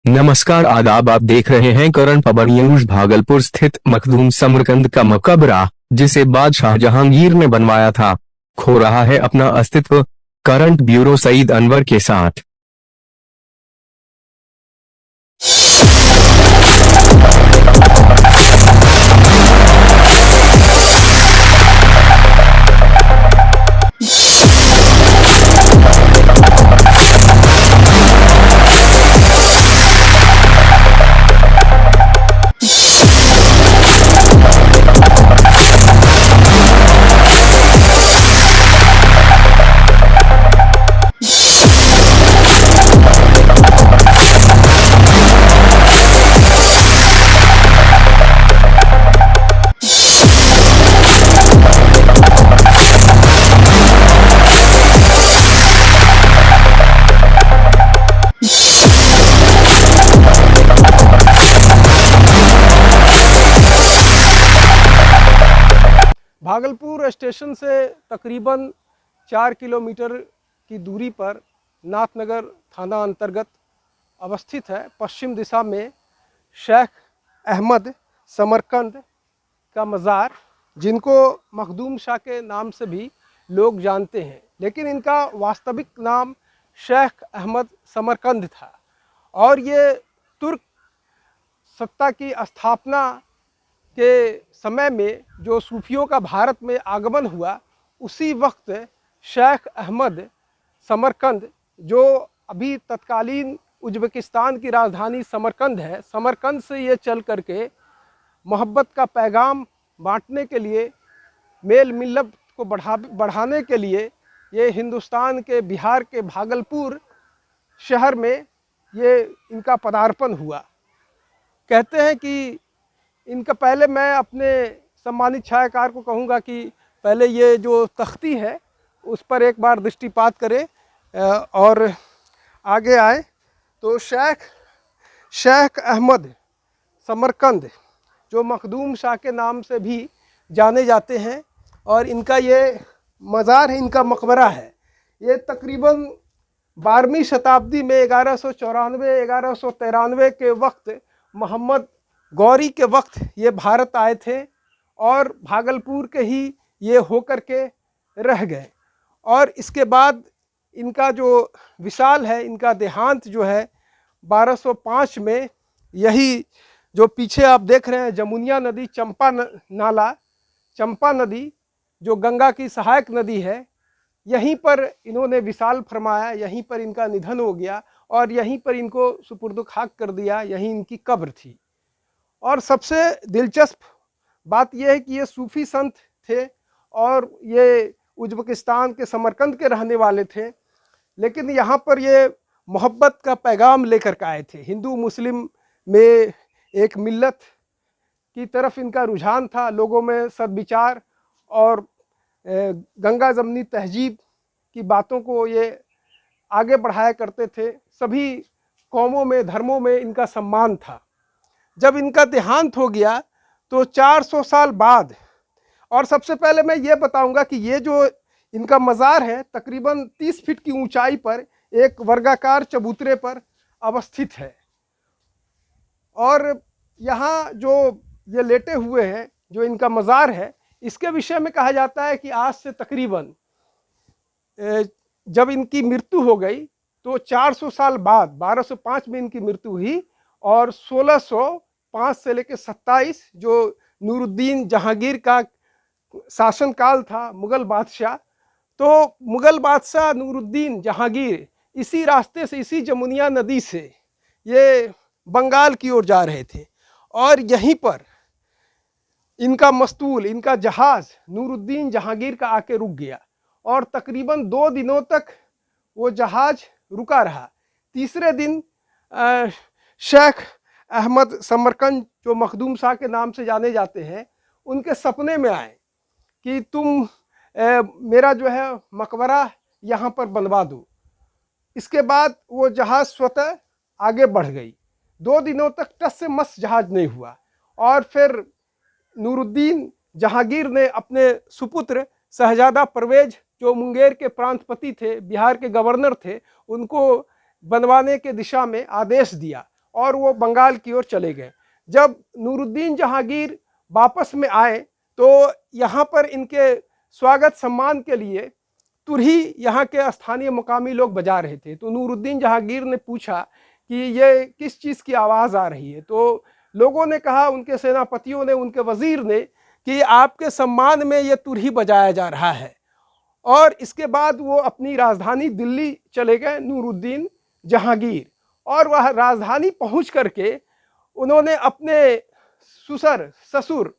नमस्कार आदाब, आप देख रहे हैं करंट खबर न्यूज। भागलपुर स्थित मखदूम समरकंद का मकबरा, जिसे बादशाह जहांगीर ने बनवाया था, खो रहा है अपना अस्तित्व। करंट ब्यूरो सईद अनवर के साथ। भागलपुर स्टेशन से तकरीबन 4 किलोमीटर की दूरी पर नाथनगर थाना अंतर्गत अवस्थित है। पश्चिम दिशा में शेख अहमद समरकंद का मज़ार, जिनको मखदूम शाह के नाम से भी लोग जानते हैं, लेकिन इनका वास्तविक नाम शेख अहमद समरकंद था। और ये तुर्क सत्ता की स्थापना के समय में जो सूफियों का भारत में आगमन हुआ, उसी वक्त शेख अहमद समरकंद, जो अभी तत्कालीन उज़्बेकिस्तान की राजधानी समरकंद है, समरकंद से ये चल करके मोहब्बत का पैगाम बांटने के लिए, मेल मिलत को बढ़ाने के लिए ये हिंदुस्तान के बिहार के भागलपुर शहर में ये इनका पदार्पण हुआ। कहते हैं कि इनका, पहले मैं अपने सम्मानित छायाकार को कहूँगा कि पहले ये जो तख्ती है उस पर एक बार दृष्टिपात करें और आगे आए। तो शेख अहमद समरकंद, जो मखदूम शाह के नाम से भी जाने जाते हैं, और इनका ये मज़ार है, इनका मकबरा है। ये तकरीबन 12वीं शताब्दी में 1194-1193 के वक्त मोहम्मद गौरी के वक्त ये भारत आए थे और भागलपुर के ही ये होकर के रह गए। और इसके बाद इनका जो विशाल है, इनका देहांत जो है 1205 में, यही जो पीछे आप देख रहे हैं जमुनिया नदी, चंपा नदी जो गंगा की सहायक नदी है, यहीं पर इन्होंने विशाल फरमाया, यहीं पर इनका निधन हो गया और यहीं पर इनको सुपुर्द खाक कर दिया, यहीं इनकी कब्र थी। और सबसे दिलचस्प बात यह है कि ये सूफ़ी संत थे और ये उज़्बेकिस्तान के समरकंद के रहने वाले थे, लेकिन यहाँ पर ये मोहब्बत का पैगाम लेकर के आए थे। हिंदू मुस्लिम में एक मिल्लत की तरफ इनका रुझान था, लोगों में सद्विचार और गंगा जमनी तहजीब की बातों को ये आगे बढ़ाया करते थे। सभी कौमों में, धर्मों में इनका सम्मान था। जब इनका देहांत हो गया तो 400 साल बाद, और सबसे पहले मैं ये बताऊंगा कि ये जो इनका मज़ार है तकरीबन 30 फीट की ऊंचाई पर एक वर्गाकार चबूतरे पर अवस्थित है। और यहाँ जो ये लेटे हुए हैं, जो इनका मज़ार है, इसके विषय में कहा जाता है कि आज से तकरीबन जब इनकी मृत्यु हो गई तो 400 साल बाद 1205 में इनकी मृत्यु हुई, और 1605 से लेकर 27 जो नूरुद्दीन जहांगीर का शासनकाल था, मुग़ल बादशाह, तो मुग़ल बादशाह नूरुद्दीन जहांगीर इसी रास्ते से, इसी जमुनिया नदी से ये बंगाल की ओर जा रहे थे, और यहीं पर इनका मस्तूल, इनका जहाज़ नूरुद्दीन जहांगीर का आके रुक गया, और तकरीबन 2 दिनों तक वो जहाज़ रुका रहा। तीसरे दिन शेख अहमद समरकंद, जो मखदूम शाह के नाम से जाने जाते हैं, उनके सपने में आए कि तुम मेरा जो है मकबरा यहाँ पर बनवा दो। इसके बाद वो जहाज़ स्वतः आगे बढ़ गई। 2 दिनों तक टस से मस जहाज़ नहीं हुआ, और फिर नूरुद्दीन जहांगीर ने अपने सुपुत्र शहजादा परवेज, जो मुंगेर के प्रांतपति थे, बिहार के गवर्नर थे, उनको बनवाने के दिशा में आदेश दिया, और वो बंगाल की ओर चले गए। जब नूरुद्दीन जहांगीर वापस में आए तो यहाँ पर इनके स्वागत सम्मान के लिए तुरही यहाँ के स्थानीय मुकामी लोग बजा रहे थे। तो नूरुद्दीन जहांगीर ने पूछा कि ये किस चीज़ की आवाज़ आ रही है। तो लोगों ने कहा, उनके सेनापतियों ने, उनके वजीर ने, कि आपके सम्मान में ये तुरही बजाया जा रहा है। और इसके बाद वो अपनी राजधानी दिल्ली चले गए नूरुद्दीन जहांगीर। और वह राजधानी पहुंच करके उन्होंने अपने ससुर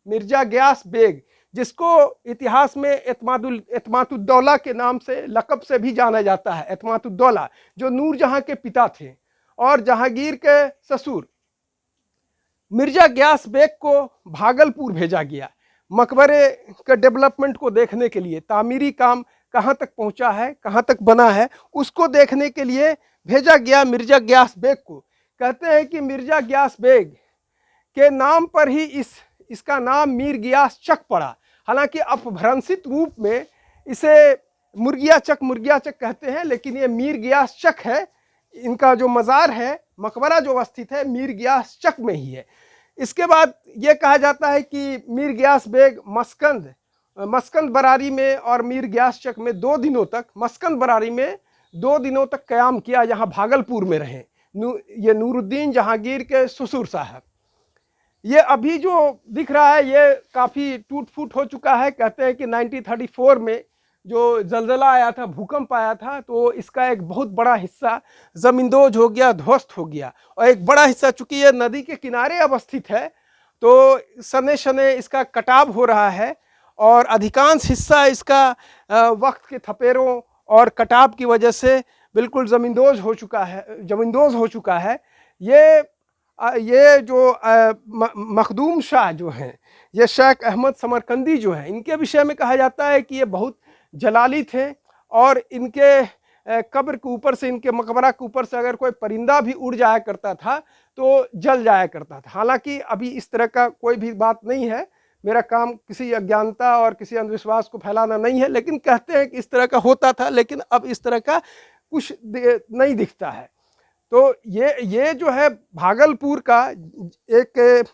मिर्जा गयास बेग, जिसको इतिहास में एतमादुद्दौला के नाम से, लक़ब से भी जाना जाता है, एतमादुद्दौला, जो नूरजहां के पिता थे, और जहांगीर के ससुर मिर्जा गयास बेग को भागलपुर भेजा गया मकबरे के डेवलपमेंट को देखने के लिए। तामीरी काम कहाँ तक पहुँचा है, कहाँ तक बना है, उसको देखने के लिए भेजा गया मिर्जा गयास बेग को। कहते हैं कि मिर्जा गयास बेग के नाम पर ही इसका नाम मीर गियास चक पड़ा। हालांकि अपभ्रंशित रूप में इसे मुर्गिया चक कहते हैं, लेकिन ये मीर गियास चक है। इनका जो मज़ार है, मकबरा जो अवस्थित है, मीर गियास चक में ही है। इसके बाद ये कहा जाता है कि मीर गियास बेग मस्कंद बरारी में और मीर गियास चक में 2 दिनों तक, मस्कंद बरारी में 2 दिनों तक क़याम किया, यहाँ भागलपुर में रहे। ये नूरुद्दीन जहांगीर के ससुर साहब। ये अभी जो दिख रहा है ये काफ़ी टूट फूट हो चुका है। कहते हैं कि 1934 में जो जलजला आया था, भूकंप आया था, तो इसका एक बहुत बड़ा हिस्सा ज़मींदोज हो गया, ध्वस्त हो गया। और एक बड़ा हिस्सा, चूँकि ये नदी के किनारे अवस्थित है, तो शनै शनै इसका कटाव हो रहा है और अधिकांश हिस्सा इसका वक्त के थपेरों और कटाव की वजह से बिल्कुल ज़मींदोज हो चुका है। ये जो मखदूम शाह जो हैं, ये शेख अहमद समरकंदी जो हैं, इनके विषय में कहा जाता है कि ये बहुत जलाली थे और इनके कब्र के ऊपर से, इनके मकबरा के ऊपर से अगर कोई परिंदा भी उड़ जाया करता था तो जल जाया करता था। हालांकि अभी इस तरह का कोई भी बात नहीं है, मेरा काम किसी अज्ञानता और किसी अंधविश्वास को फैलाना नहीं है, लेकिन कहते हैं कि इस तरह का होता था, लेकिन अब इस तरह का कुछ नहीं दिखता है। तो ये जो है भागलपुर का एक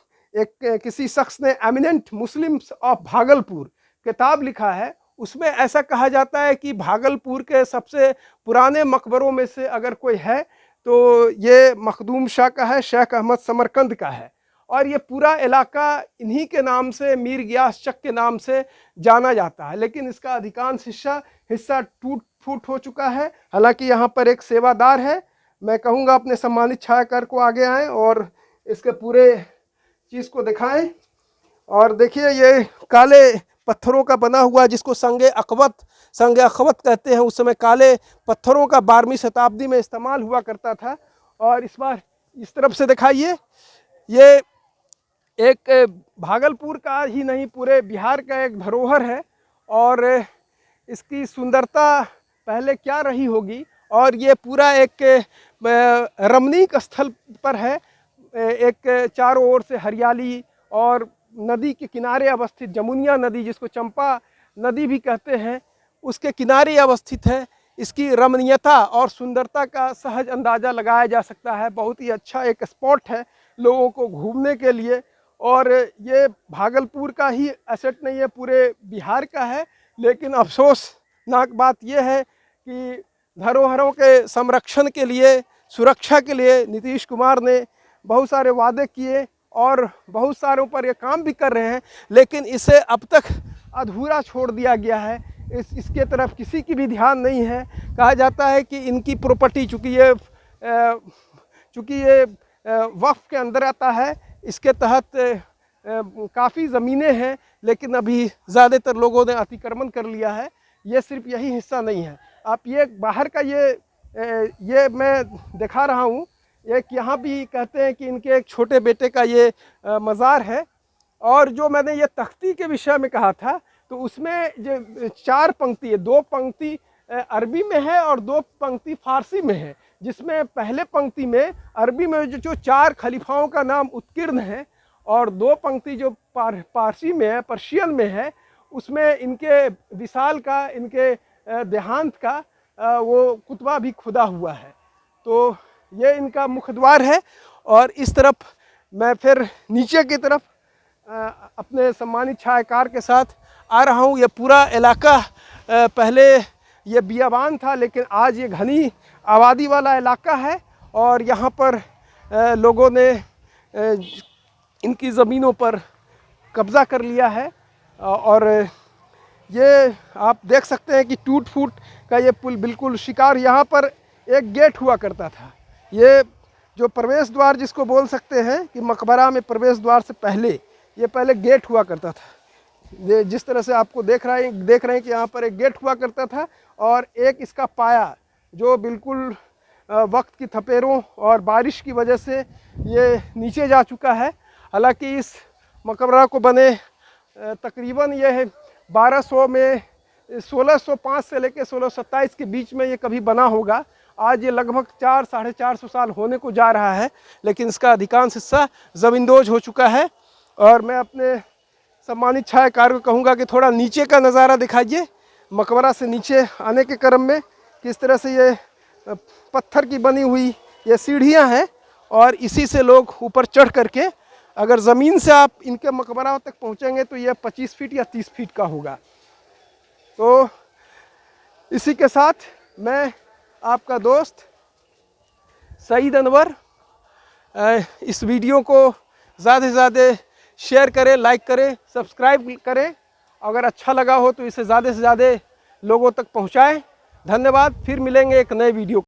किसी शख्स ने एमिनेंट मुस्लिम्स ऑफ भागलपुर किताब लिखा है, उसमें ऐसा कहा जाता है कि भागलपुर के सबसे पुराने मकबरों में से अगर कोई है तो ये मखदूम शाह का है, शेख अहमद समरकंद का है। और ये पूरा इलाका इन्हीं के नाम से, मीर गियास चक के नाम से जाना जाता है, लेकिन इसका अधिकांश हिस्सा टूट फूट हो चुका है। हालांकि यहाँ पर एक सेवादार है, मैं कहूँगा अपने सम्मानित छायाकार को आगे आएँ और इसके पूरे चीज़ को दिखाएं। और देखिए ये काले पत्थरों का बना हुआ, जिसको संग अखवत कहते हैं, उस समय काले पत्थरों का 12वीं शताब्दी में इस्तेमाल हुआ करता था। और इस बार इस तरफ से दिखाइए, ये एक भागलपुर का ही नहीं, पूरे बिहार का एक धरोहर है और इसकी सुंदरता पहले क्या रही होगी। और ये पूरा एक रमणीक स्थल पर है, एक चारों ओर से हरियाली और नदी के किनारे अवस्थित जमुनिया नदी, जिसको चंपा नदी भी कहते हैं, उसके किनारे अवस्थित है। इसकी रमणीयता और सुंदरता का सहज अंदाज़ा लगाया जा सकता है। बहुत ही अच्छा एक स्पॉट है लोगों को घूमने के लिए। और ये भागलपुर का ही एसेट नहीं है, पूरे बिहार का है। लेकिन अफसोसनाक बात यह है कि धरोहरों के संरक्षण के लिए, सुरक्षा के लिए नीतीश कुमार ने बहुत सारे वादे किए और बहुत सारों पर ये काम भी कर रहे हैं, लेकिन इसे अब तक अधूरा छोड़ दिया गया है। इसके तरफ किसी की भी ध्यान नहीं है। कहा जाता है कि इनकी प्रॉपर्टी, चूँकि ये वक्फ के अंदर आता है, इसके तहत काफ़ी ज़मीनें हैं, लेकिन अभी ज़्यादातर लोगों ने अतिक्रमण कर लिया है। ये सिर्फ यही हिस्सा नहीं है, आप ये बाहर का ये मैं दिखा रहा हूँ। एक यहाँ भी कहते हैं कि इनके एक छोटे बेटे का ये मज़ार है। और जो मैंने ये तख्ती के विषय में कहा था, तो उसमें जो 4 पंक्ति है, 2 पंक्ति अरबी में है और 2 पंक्ति फ़ारसी में है, जिसमें पहले पंक्ति में अरबी में जो 4 खलीफाओं का नाम उत्कीर्ण है और 2 पंक्ति जो पारसी में है, पर्शियन में है, उसमें इनके विशाल का, इनके देहांत का वो कुतबा भी खुदा हुआ है। तो ये इनका मुख्य द्वार है। और इस तरफ मैं फिर नीचे की तरफ अपने सम्मानित छायाकार के साथ आ रहा हूँ। ये पूरा इलाका पहले ये बियाबान था, लेकिन आज ये घनी आबादी वाला इलाका है और यहाँ पर लोगों ने इनकी ज़मीनों पर कब्ज़ा कर लिया है। और ये आप देख सकते हैं कि टूट फूट का ये पुल बिल्कुल शिकार। यहाँ पर एक गेट हुआ करता था। ये जो प्रवेश द्वार जिसको बोल सकते हैं कि मकबरा में प्रवेश द्वार से पहले ये पहले गेट हुआ करता था। ये जिस तरह से आपको देख रहे हैं कि यहाँ पर एक गेट हुआ करता था और एक इसका पाया जो बिल्कुल वक्त की थपेरों और बारिश की वजह से ये नीचे जा चुका है। हालांकि इस मकबरा को बने तकरीबन ये 1200 में 1605 से लेकर 1627 के बीच में ये कभी बना होगा। आज ये लगभग 400-450 साल होने को जा रहा है, लेकिन इसका अधिकांश हिस्सा ज़मींदोज हो चुका है। और मैं अपने सम्मानित छायाकार को कहूँगा कि थोड़ा नीचे का नज़ारा दिखाइए। मकबरा से नीचे आने के क्रम में किस तरह से ये पत्थर की बनी हुई ये सीढ़ियाँ हैं और इसी से लोग ऊपर चढ़ करके, अगर ज़मीन से आप इनके मकबरा तक पहुँचेंगे तो ये 25 फीट या 30 फीट का होगा। तो इसी के साथ मैं आपका दोस्त सईद अनवर इस वीडियो को ज़्यादा से ज़्यादा शेयर करें, लाइक करें, सब्सक्राइब करें। अगर अच्छा लगा हो तो इसे ज़्यादा से ज़्यादा लोगों तक पहुँचाएँ। धन्यवाद। फिर मिलेंगे एक नए वीडियो।